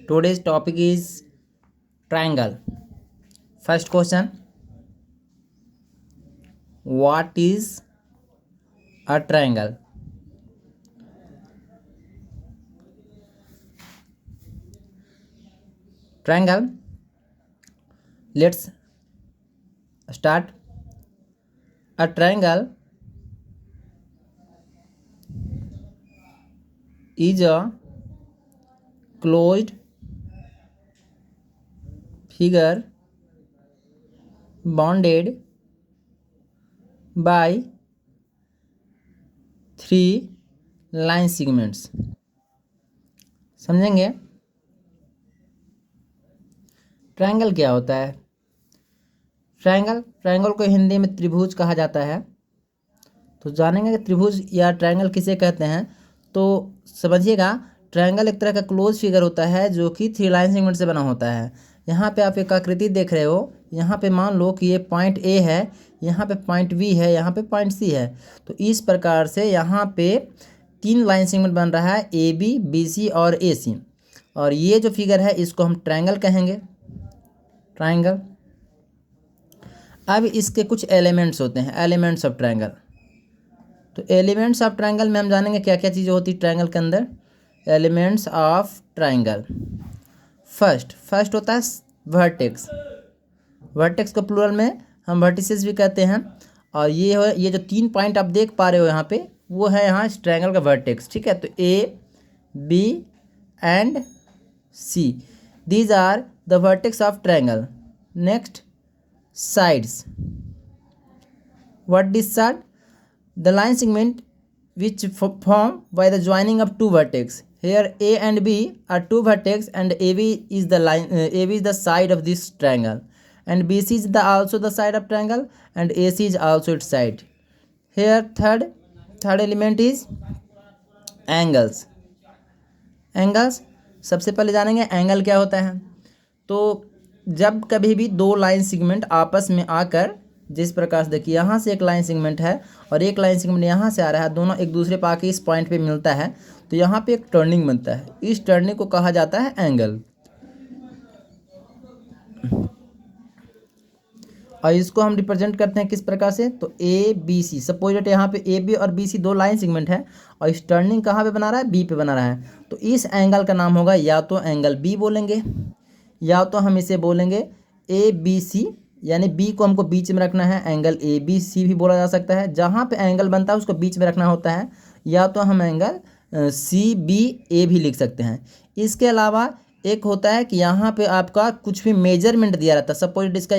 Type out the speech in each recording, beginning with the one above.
Today's topic is triangle. First question, what is a triangle? Triangle, let's start. A triangle is a closed figure bounded by three line segments. समझेंगे triangle क्या होता है? Triangle को हिंदी में त्रिभुज कहा जाता है। तो जानेंगे कि त्रिभुज या ट्रायंगल किसे कहते हैं। तो समझिएगा, ट्रायंगल एक तरह का क्लोज फिगर होता है जो कि थ्री लाइन सेगमेंट से बना होता है। यहाँ पे आप एक आकृति देख रहे हो। यहाँ पे मान लो कि ये पॉइंट ए है, यहाँ पे पॉइंट बी है, यहाँ पे पॉइंट सी है। तो इस प्रकार से यहाँ पे तीन लाइन सेगमेंट बन रहा है, ए बी, बी सी और ए सी। और ये जो फिगर है इसको हम ट्रायंगल कहेंगे, ट्रायंगल। अब इसके कुछ एलिमेंट्स होते हैं, एलिमेंट्स ऑफ ट्रायंगल। तो एलिमेंट्स ऑफ ट्रायंगल में हम जानेंगे क्या क्या चीज़ें होती है ट्रायंगल के अंदर। एलिमेंट्स ऑफ ट्रायंगल, फर्स्ट होता है वर्टेक्स। वर्टेक्स को प्लूरल में हम वर्टिसेस भी कहते हैं। और ये जो तीन पॉइंट आप देख पा रहे हो यहाँ पे, वो है यहाँ इस ट्रायंगल का वर्टेक्स। ठीक है, तो A B and C, these are the vertex of triangle. Next, sides. What is side? The line segment which form by the joining of two vertex. Here A and B are two vertex and AB is the line. AB is the side of this triangle, and BC is also the side of triangle, and AC is also its side. Here third element is angles. Angles सबसे पहले जानेंगे angle क्या होता है। तो जब कभी भी दो लाइन सेगमेंट आपस में आकर, जिस प्रकार से देखिए यहाँ से एक लाइन सेगमेंट है और एक लाइन सेगमेंट यहाँ से आ रहा है, दोनों एक दूसरे पर आके इस पॉइंट पे मिलता है, तो यहाँ पे एक टर्निंग बनता है। इस टर्निंग को कहा जाता है एंगल। और इसको हम रिप्रेजेंट करते हैं किस प्रकार से, तो A B C. Suppose that यहाँ पे ए बी और बी सी दो लाइन सेगमेंट है और इस टर्निंग कहाँ पे बना रहा है, बी पे बना रहा है। तो इस एंगल का नाम होगा, या तो एंगल बी बोलेंगे, या तो हम इसे बोलेंगे ए बी सी, यानी बी को हमको बीच में रखना है, एंगल ए बी सी भी बोला जा सकता है। जहाँ पे एंगल बनता है उसको बीच में रखना होता है, या तो हम एंगल सी बी ए भी लिख सकते हैं। इसके अलावा एक होता है कि यहाँ पे आपका कुछ भी मेजरमेंट दिया रहता है। सपोज इसका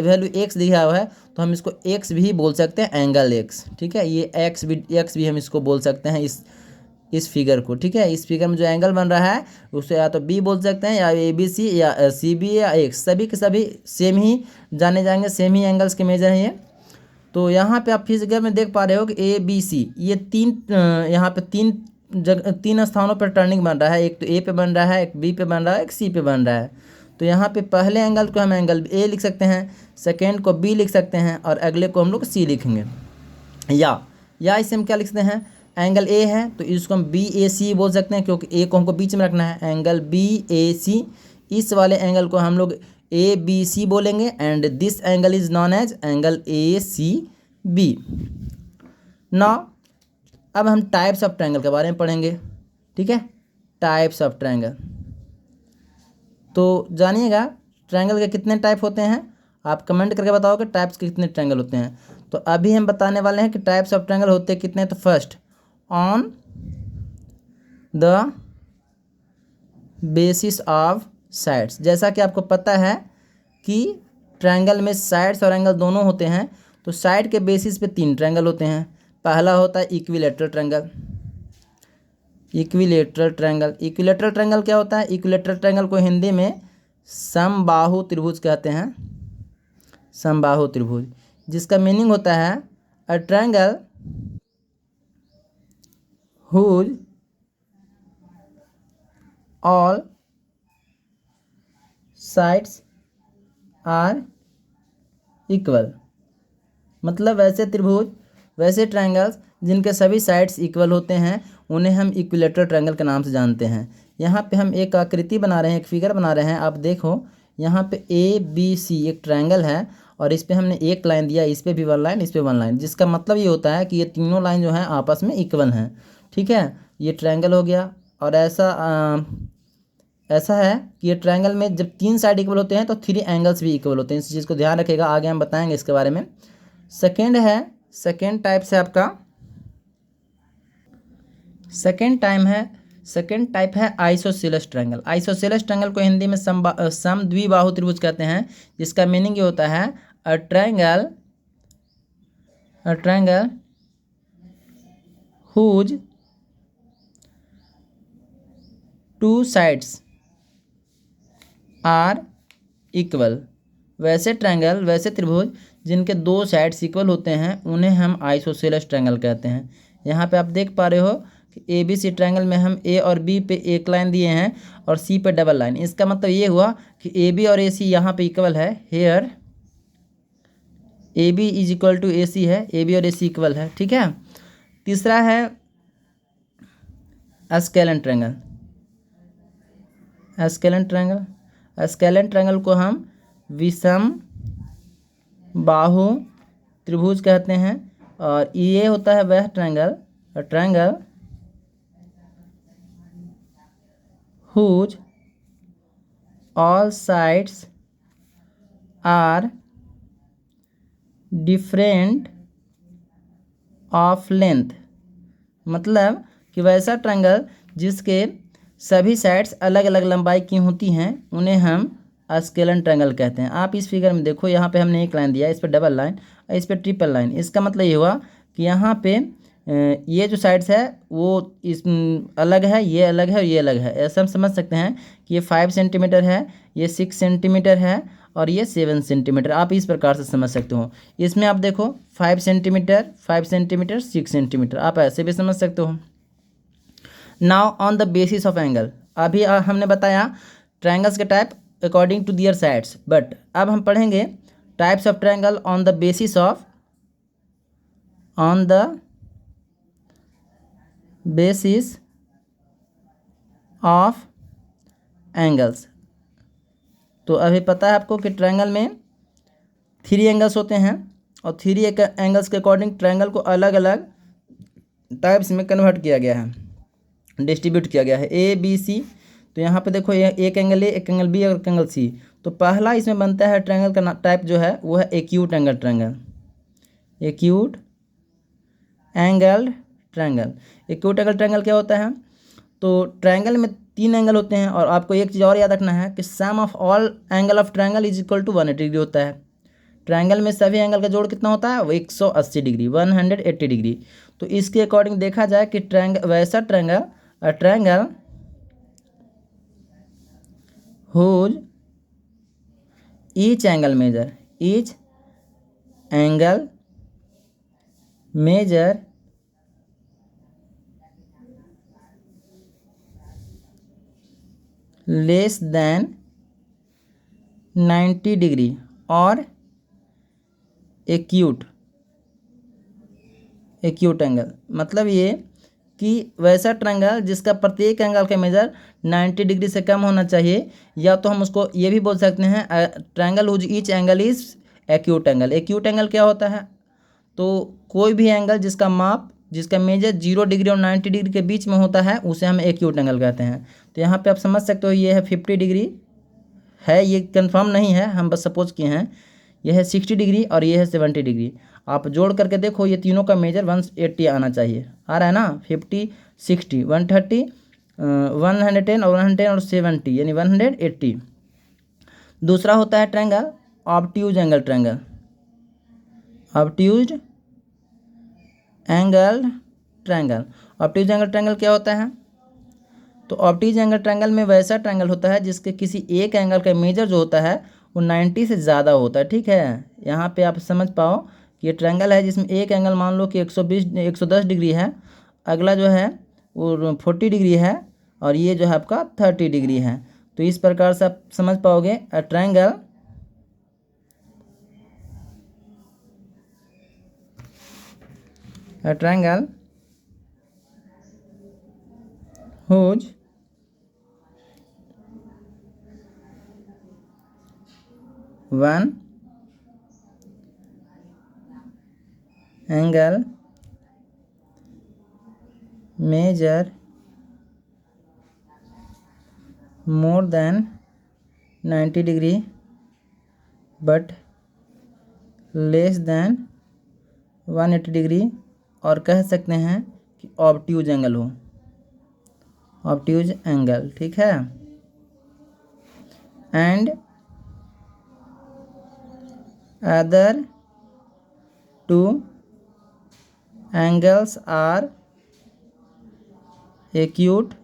वैल्यू एक्स दिया हुआ है तो हम इसको एक्स भी बोल सकते हैं, एंगल एक्स। ठीक है, ये एक्स भी हम इसको बोल सकते हैं इस फिगर को। ठीक है, इस फिगर में जो एंगल बन रहा है उसे या तो बी बोल सकते हैं, या ए बी सी, या सी बी, या एक्स। सभी के सभी सेम ही जाने जाएंगे, सेम ही एंगल्स के मेजर हैं ये। तो यहाँ पे आप फिगर में देख पा रहे हो कि ए बी सी, ये यहाँ पे तीन स्थानों पर टर्निंग बन रहा है। एक तो ए पे बन रहा है, एक बी पे बन रहा है, एक सी पे बन रहा है। तो यहाँ पे पहले एंगल को हम एंगल ए लिख सकते हैं, सेकेंड को बी लिख सकते हैं, और अगले को हम लोग सी लिखेंगे। या इसे हम क्या लिख सकते हैं, एंगल ए है तो इसको हम बी ए सी बोल सकते हैं, क्योंकि ए को हमको बीच में रखना है। एंगल बी ए सी, इस वाले एंगल को हम लोग ए बी सी बोलेंगे, and this angle is known as angle A C B. Now अब हम टाइप्स ऑफ ट्रायंगल के बारे में पढ़ेंगे। ठीक है, टाइप्स ऑफ ट्रायंगल। तो जानिएगा ट्रायंगल के कितने टाइप होते हैं, आप कमेंट करके बताओ कि टाइप्स के कितने ट्रायंगल होते हैं। तो अभी हम बताने वाले हैं कि टाइप्स ऑफ ट्रायंगल होते कितने। तो first, on the basis of sides. जैसा कि आपको पता है कि ट्रायंगल में साइड्स और एंगल दोनों होते हैं। तो साइड के बेसिस पे तीन ट्रायंगल होते हैं। पहला होता है इक्विलेटरल ट्रायंगल। इक्विलेटरल ट्रायंगल क्या होता है, इक्विलेटरल ट्रायंगल को हिंदी में समबाहु त्रिभुज कहते हैं। समबाहु त्रिभुज, जिसका मीनिंग होता है a triangle whose all sides are equal। मतलब वैसे त्रिभुज, वैसे ट्रायंगल्स जिनके सभी साइड्स इक्वल होते हैं, उन्हें हम इक्विलेटरल ट्रायंगल के नाम से जानते हैं। यहाँ पे हम एक आकृति बना रहे हैं, एक फिगर बना रहे हैं। आप देखो यहाँ पे ABC एक ट्रायंगल है और इस पे हमने एक लाइन दिया, इस पे भी वन लाइन, इस पे वन लाइन, जिसका मतलब ये होता है कि ये तीनों लाइन जो है आपस में इक्वल हैं। ठीक है, ये ट्रायंगल हो गया। और ऐसा है कि ये ट्रायंगल में जब तीन साइड इक्वल होते हैं तो थ्री एंगल्स भी इक्वल होते हैं। इस चीज़ को ध्यान रखिएगा, आगे हम बताएंगे इसके बारे में। सेकेंड टाइप से आपका सेकेंड टाइप है आइसोसेलेस ट्रायंगल। आइसोसेलेस ट्रायंगल को हिंदी में समद्विबाहु त्रिभुज कहते हैं, जिसका मीनिंग ये होता है a triangle whose two sides are equal. वैसे त्रिभुज जिनके दो साइड्स इक्वल होते हैं उन्हें हम आइसोसेलेस ट्रायंगल कहते हैं। यहाँ पे आप देख पा रहे हो कि ABC ट्रायंगल में हम A और B पे एक लाइन दिए हैं और C पे डबल लाइन। इसका मतलब ये हुआ कि AB और AC यहाँ पे इक्वल है। Here AB is equal to AC है, AB और AC इक्वल है। ठीक है, तीसरा है स्केलन ट्रायंगल। स्केलन ट्रायंगल को हम विषम बाहु त्रिभुज कहते हैं। और ये होता है वह triangle whose all sides are different of length. मतलब कि वैसा ट्रायंगल जिसके सभी साइड्स अलग अलग लंबाई की होती हैं उन्हें हम स्केलन ट्रायंगल कहते हैं। आप इस फिगर में देखो, यहाँ पे हमने एक लाइन दिया, इस पे डबल लाइन, इस पे ट्रिपल लाइन। इसका मतलब ये हुआ कि यहाँ पे ये जो साइड्स है वो इस अलग है, ये अलग है और ये अलग है। ऐसा हम समझ सकते हैं कि ये 5 सेंटीमीटर है, ये 6 सेंटीमीटर है और ये 7 सेंटीमीटर। आप इस प्रकार से समझ सकते हो। इसमें आप देखो 5 सेंटीमीटर 6 सेंटीमीटर, आप ऐसे भी समझ सकते हो। Now on the basis of angle, अभी हमने बताया ट्रायंगल्स के type according to their sides, but अब हम पढ़ेंगे types of triangle on the basis of angles. तो अभी पता है आपको कि ट्रायंगल में 3 एंगल्स होते हैं और 3 एंगल्स के अकॉर्डिंग ट्रायंगल को अलग अलग टाइप्स में कन्वर्ट किया गया है, डिस्ट्रीब्यूट किया गया है ABC। तो यहाँ पे देखो ये एक एंगल A, एक एंगल B और एक एंगल C। तो पहला इसमें बनता है ट्रायंगल का टाइप जो है वो है acute angle triangle. Acute angle triangle क्या होता है? तो ट्रायंगल में 3 एंगल होते हैं और आपको एक चीज़ और याद रखना है कि sum of all angle of triangle is equal to 180 degree होता है। ट्रायंगल में सभी एंगल का जोड़ कितना होता है? वो 180 डिग्री, 180 डिग्री। तो इसके अकॉर्डिंग देखा जाए कि triangle whose each angle measure less than 90 degree और एक्यूट एंगल। मतलब ये कि वैसा ट्रायंगल जिसका प्रत्येक एंगल का मेजर 90 डिग्री से कम होना चाहिए, या तो हम उसको ये भी बोल सकते हैं triangle whose each angle is acute angle. Acute angle क्या होता है? तो कोई भी एंगल जिसका मेजर 0 डिग्री और 90 डिग्री के बीच में होता है उसे हम एक्यूट एंगल कहते हैं। तो यहाँ पे आप समझ सकते हो ये है 50 डिग्री है, ये कंफर्म नहीं है, हम बस सपोज किए हैं। यह है 60 डिग्री और ये है 70 डिग्री। आप जोड़ करके देखो ये तीनों का मेजर 180 आना चाहिए। आ रहा है ना? 50 60 130 110 और 110 और 70 यानी 180। दूसरा होता है triangle obtuse angle triangle. Obtuse angle triangle क्या होता है? तो ऑब्ट्यूज एंगल ट्रायंगल में वैसा ट्रायंगल होता है जिसके किसी एक एंगल का मेजर जो होता है वो 90 से ज़्यादा होता है। ठीक है, यहाँ पे आप समझ पाओ कि ये ट्रायंगल है जिसमें एक एंगल मान लो कि 110 डिग्री है, अगला जो है वो 40 डिग्री है और ये जो है आपका 30 डिग्री है। तो इस प्रकार से आप समझ पाओगे triangle whose one angle measure more than 90 degree but less than 180 degree, और कह सकते हैं कि ऑब्ट्यूज एंगल हो, ऑब्ट्यूज एंगल, ठीक है। And other two angles are acute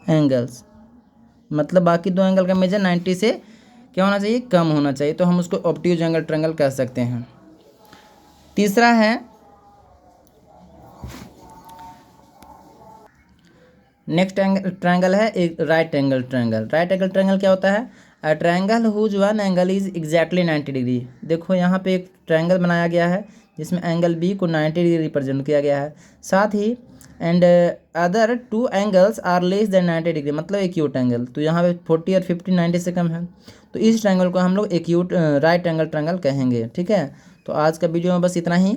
angles, मतलब बाकी दो एंगल का मेजर 90 से क्या होना चाहिए, कम होना चाहिए, तो हम उसको ऑब्ट्यूज एंगल ट्रायंगल कह सकते हैं। तीसरा है नेक्स्ट ट्रायंगल है एक right angle triangle. Right angle triangle क्या होता है, a triangle whose one angle is exactly 90 degree. देखो यहाँ पे एक ट्रायंगल बनाया गया है जिसमें एंगल बी को 90 डिग्री रिप्रेजेंट किया गया है, साथ ही and other two angles are less than 90 degree, मतलब एक्यूट एंगल। तो यहाँ पे 40 और 50 90 से कम है, तो इस ट्रायंगल को हम लोग एक्यूट राइट एंगल ट्रायंगल कहेंगे, ठीक है। तो आज का वीडियो में बस इतना ही।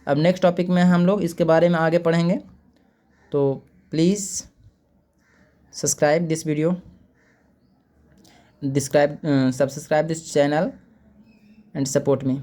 अब नेक्स्ट टॉपिक में हम लोग इसके बारे में आगे पढ़ेंगे, तो please subscribe this video, subscribe this channel and support me.